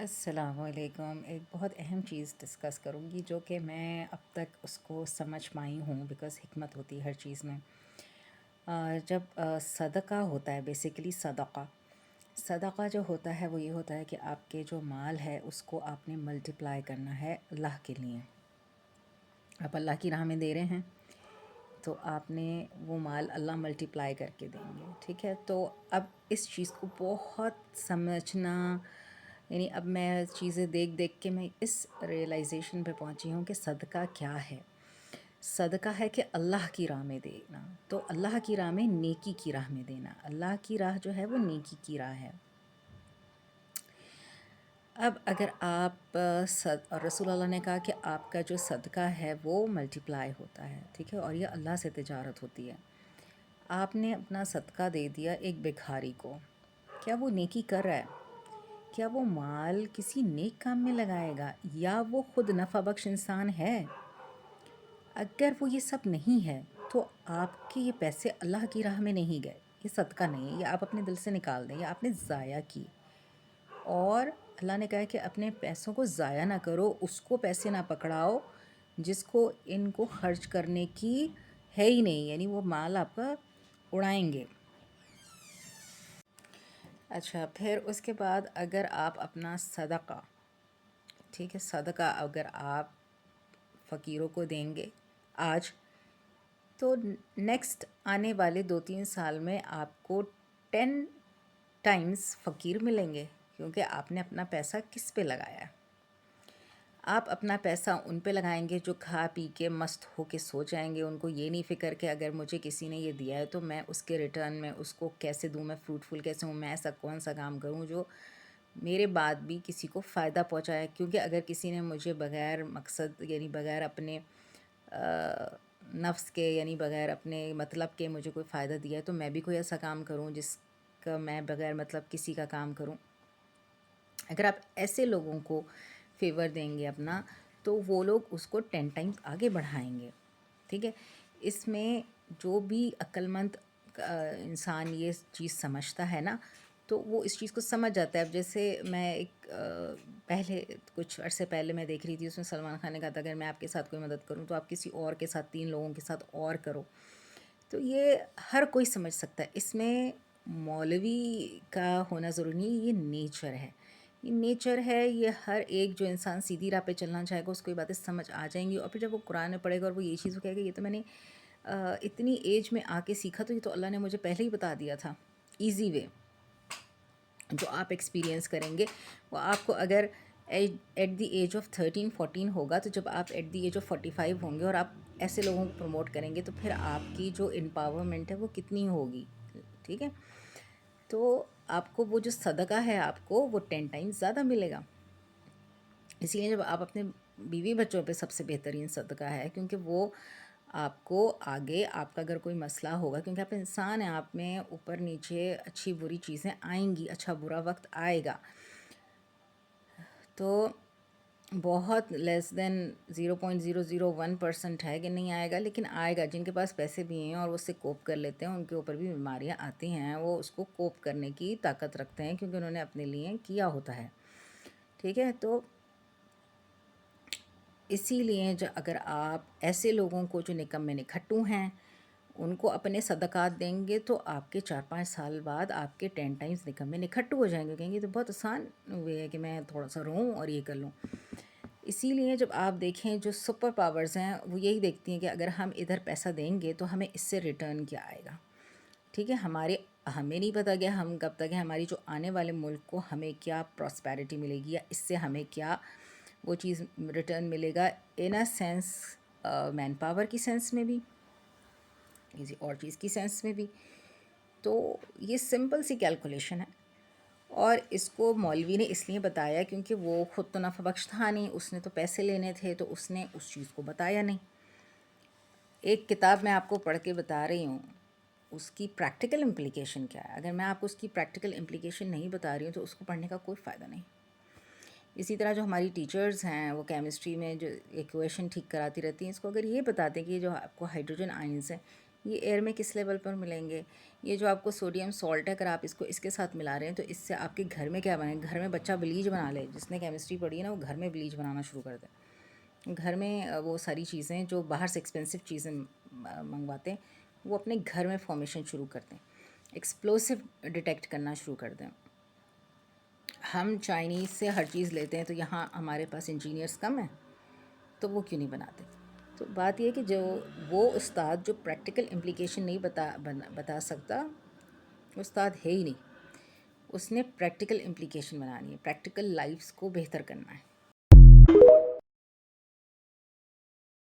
السلام علیکم۔ ایک بہت اہم چیز ڈسکس کروں گی جو کہ میں اب تک اس کو سمجھ پائی ہوں، بیکاز حکمت ہوتی ہے ہر چیز میں۔ جب صدقہ ہوتا ہے، بیسیکلی صدقہ جو ہوتا ہے وہ یہ ہوتا ہے کہ آپ کے جو مال ہے اس کو آپ نے ملٹیپلائی کرنا ہے اللہ کے لیے۔ آپ اللہ کی راہ میں دے رہے ہیں تو آپ نے وہ مال اللہ ملٹیپلائی کر کے دیں گے، ٹھیک ہے؟ تو اب اس چیز کو بہت سمجھنا، یعنی اب میں چیزیں دیکھ دیکھ کے میں اس ریئلائزیشن پہ پہنچی ہوں کہ صدقہ کیا ہے۔ صدقہ ہے کہ اللہ کی راہ میں دینا، تو اللہ کی راہ میں نیکی کی راہ میں دینا۔ اللہ کی راہ جو ہے وہ نیکی کی راہ ہے۔ اب اگر آپ اور رسول اللہ نے کہا کہ آپ کا جو صدقہ ہے وہ ملٹیپلائی ہوتا ہے، ٹھیک ہے، اور یہ اللہ سے تجارت ہوتی ہے۔ آپ نے اپنا صدقہ دے دیا ایک بھکاری کو، کیا وہ نیکی کر رہا ہے؟ کیا وہ مال کسی نیک کام میں لگائے گا، یا وہ خود نفع بخش انسان ہے؟ اگر وہ یہ سب نہیں ہے تو آپ کے یہ پیسے اللہ کی راہ میں نہیں گئے، یہ صدقہ نہیں ہے، یہ آپ اپنے دل سے نکال دیں، یا آپ نے ضائع کی۔ اور اللہ نے کہا ہے کہ اپنے پیسوں کو ضائع نہ کرو، اس کو پیسے نہ پکڑاؤ جس کو ان کو خرچ کرنے کی ہے ہی نہیں، یعنی وہ مال آپ کا اڑائیں گے۔ اچھا، پھر اس کے بعد اگر آپ اپنا صدقہ، ٹھیک ہے، صدقہ اگر آپ فقیروں کو دیں گے آج، تو نیکسٹ آنے والے 2-3 سال میں آپ کو 10 ٹائمز فقیر ملیں گے، کیونکہ آپ نے اپنا پیسہ کس پہ لگایا ہے۔ آپ اپنا پیسہ ان پہ لگائیں گے جو کھا پی کے مست ہو کے سو جائیں گے، ان کو یہ نہیں فکر کہ اگر مجھے کسی نے یہ دیا ہے تو میں اس کے ریٹرن میں اس کو کیسے دوں، میں فروٹفل کیسے ہوں، میں ایسا کون سا کام کروں جو میرے بعد بھی کسی کو فائدہ پہنچائے۔ کیونکہ اگر کسی نے مجھے بغیر مقصد، یعنی بغیر اپنے نفس کے، یعنی بغیر اپنے مطلب کے مجھے کوئی فائدہ دیا ہے، تو میں بھی کوئی ایسا کام کروں جس کا میں بغیر مطلب کسی کا کام کروں۔ اگر آپ ایسے لوگوں کو فیور دیں گے اپنا، تو وہ لوگ اس کو 10 ٹائمز آگے بڑھائیں گے، ٹھیک ہے۔ اس میں جو بھی عقل مند انسان یہ چیز سمجھتا ہے نا، تو وہ اس چیز کو سمجھ جاتا ہے۔ اب جیسے میں ایک پہلے کچھ عرصے پہلے میں دیکھ رہی تھی، اس میں سلمان خان نے کہا تھا اگر میں آپ کے ساتھ کوئی مدد کروں تو آپ کسی اور کے ساتھ، 3 لوگوں کے ساتھ اور کرو۔ تو یہ ہر کوئی سمجھ سکتا ہے، اس میں مولوی کا ہونا ضروری نہیں، یہ نیچر ہے، یہ نیچر ہے، یہ ہر ایک جو انسان سیدھی راہ پہ چلنا چاہے گا اس کو یہ باتیں سمجھ آ جائیں گی۔ اور پھر جب وہ قرآن میں پڑھے گا اور وہ یہ چیز کہے گا یہ تو میں نے اتنی ایج میں آ کے سیکھا، تو یہ تو اللہ نے مجھے پہلے ہی بتا دیا تھا۔ ایزی وے جو آپ ایکسپیرینس کریں گے وہ آپ کو، اگر ایٹ دی ایج آف 13-14 ہوگا، تو جب آپ ایٹ دی ایج آف 45 ہوں گے اور آپ ایسے لوگوں کو پروموٹ کریں گے تو پھر آپ کی جو امپاورمنٹ ہے وہ کتنی ہوگی، ٹھیک ہے۔ تو آپ کو وہ جو صدقہ ہے آپ کو وہ 10 ٹائمز زیادہ ملے گا۔ اسی لیے جب آپ اپنے بیوی بچوں پہ سب سے بہترین صدقہ ہے، کیونکہ وہ آپ کو آگے آپ کا اگر کوئی مسئلہ ہوگا، کیونکہ آپ انسان ہیں، آپ میں اوپر نیچے اچھی بری چیزیں آئیں گی، اچھا برا وقت آئے گا، تو بہت لیس دین 0.001% ہے کہ نہیں آئے گا، لیکن آئے گا۔ جن کے پاس پیسے بھی ہیں اور وہ اس سے کوپ کر لیتے ہیں، ان کے اوپر بھی بیماریاں آتی ہیں، وہ اس کو کوپ کرنے کی طاقت رکھتے ہیں کیونکہ انہوں نے اپنے لیے کیا ہوتا ہے، ٹھیک ہے۔ تو اسی لیے جو اگر آپ ایسے لوگوں کو جو نکمے نکھٹو ہیں ان کو اپنے صدقات دیں گے، تو آپ کے 4-5 سال بعد آپ کے 10 ٹائمز نکمے نکھٹو ہو جائیں گے، کہیں گے تو بہت آسان ہوئے ہے کہ میں تھوڑا سا رہوں اور یہ کر لوں۔ اسی لیے جب آپ دیکھیں جو سپر پاورز ہیں وہ یہی دیکھتی ہیں کہ اگر ہم ادھر پیسہ دیں گے تو ہمیں اس سے ریٹرن کیا آئے گا، ٹھیک ہے۔ ہمیں نہیں پتہ کہ ہم کب تک ہے، ہماری جو آنے والے ملک کو ہمیں کیا پراسپیرٹی ملے گی، یا اس سے ہمیں کیا وہ چیز ریٹرن ملے گا، ان اے سینس مین پاور کی سینس میں بھی، کسی اور چیز کی سینس میں بھی۔ تو یہ سمپل سی کیلکولیشن ہے، اور اس کو مولوی نے اس لیے بتایا کیونکہ وہ خود تو نفع بخش تھا نہیں، اس نے تو پیسے لینے تھے، تو اس نے اس چیز کو بتایا نہیں۔ ایک کتاب میں آپ کو پڑھ کے بتا رہی ہوں، اس کی پریکٹیکل امپلیکیشن کیا ہے۔ اگر میں آپ کو اس کی پریکٹیکل امپلیکیشن نہیں بتا رہی ہوں تو اس کو پڑھنے کا کوئی فائدہ نہیں۔ اسی طرح جو ہماری ٹیچرز ہیں وہ کیمسٹری میں جو ایکویشن ٹھیک کراتی رہتی ہیں، اس کو اگر یہ بتاتے ہیں کہ جو آپ کو ہائیڈروجن آئنز ہیں یہ ایئر میں کس لیول پر ملیں گے؟ یہ جو آپ کو سوڈیم سالٹ ہے، اگر آپ اس کو اس کے ساتھ ملا رہے ہیں تو اس سے آپ کے گھر میں کیا بنے؟ گھر میں بچہ بلیچ بنا لے، جس نے کیمسٹری پڑھی ہے نا وہ گھر میں بلیچ بنانا شروع کر دے. گھر میں وہ ساری چیزیں جو باہر سے ایکسپینسو چیزیں منگواتے ہیں، وہ اپنے گھر میں فارمیشن شروع کر دیں، ایکسپلوسو ڈیٹیکٹ کرنا شروع کر دیں. ہم چائنیز سے ہر چیز لیتے ہیں، تو یہاں ہمارے پاس انجینئرس کم ہیں تو وہ کیوں نہیں بناتے؟ تو بات یہ ہے کہ جو وہ استاد جو پریکٹیکل امپلیکیشن نہیں بتا سکتا، استاد ہے ہی نہیں. اس نے پریکٹیکل امپلیکیشن بنانی ہے، پریکٹیکل لائفس کو بہتر کرنا ہے.